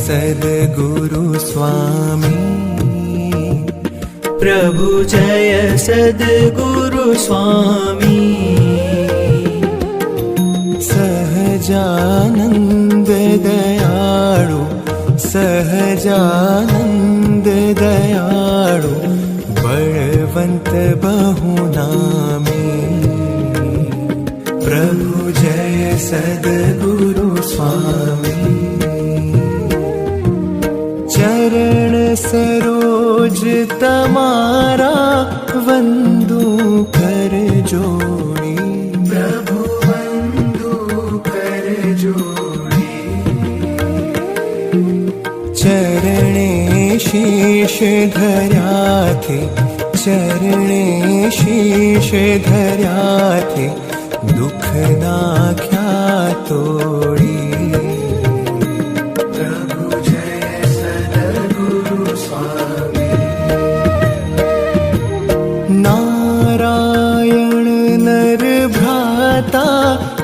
सद्गुरु स्वामी प्रभु जय सद्गुरु स्वामी सहजानंद दयाळु सहजानंद दयाळु बलवंत बहुनामी प्रभु जय सद्गुरु स्वामी चरण सरोज तमारा वंदू कर जोड़ी प्रभु वंदू कर जोड़ी चरणे शीश धर्या थे चरणे शीश धर्या थे दुख नाख्या तोड़ी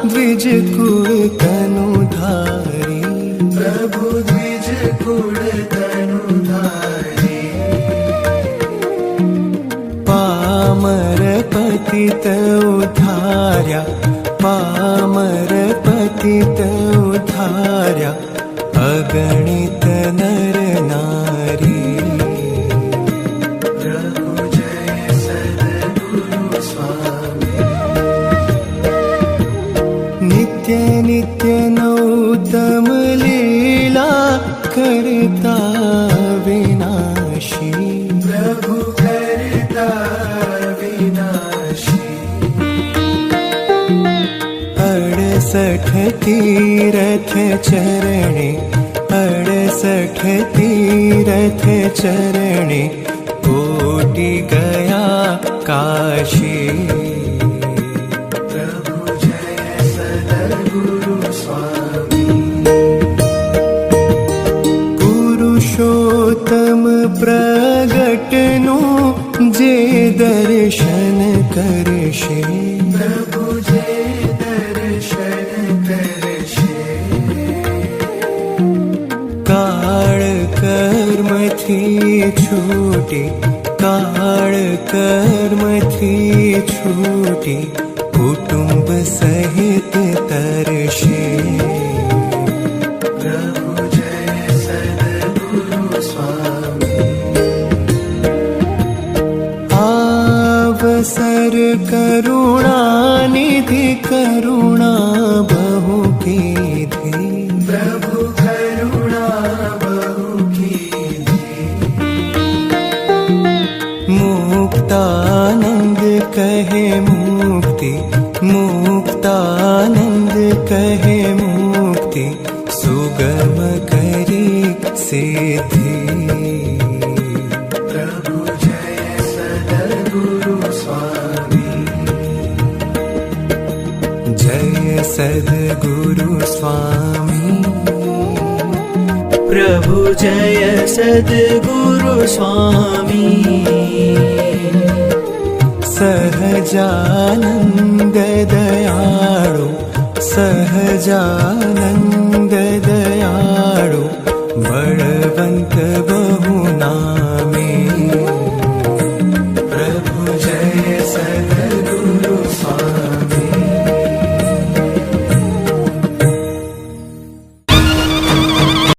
द्विज कुल तनुधारी प्रभु द्विज कुल तनुधारी पामर पतित उद्धार्या पामर पतित उद्धार्या अगणित नर नारी प्रभु जय सद्गुरु स्वामी नित्य नित्य नौतम लीला करता विनाशी प्रभु करता विनाशी 68 तीरथ चरणे 68 तीरथ चरणे कोटि गया काशी पुरुषोत्तम प्रगटनु जे दर्शन करशे प्रभु जे दर्शन करशे काळ कर्म थी छूटी काळ कर्म थी छूटी कुटुंब सहित तरशे अवसर करुणा निधि करुणा बहु कीधी प्रभु करुणा बहु कीधी मुक्तानंद कहे मुक्ति मुक्तानंद कहे मुक्ति सुगम करी सिद्धि सद्गुरु स्वामी प्रभु जय सद्गुरु स्वामी सहजानंद दयाळु सहजानंद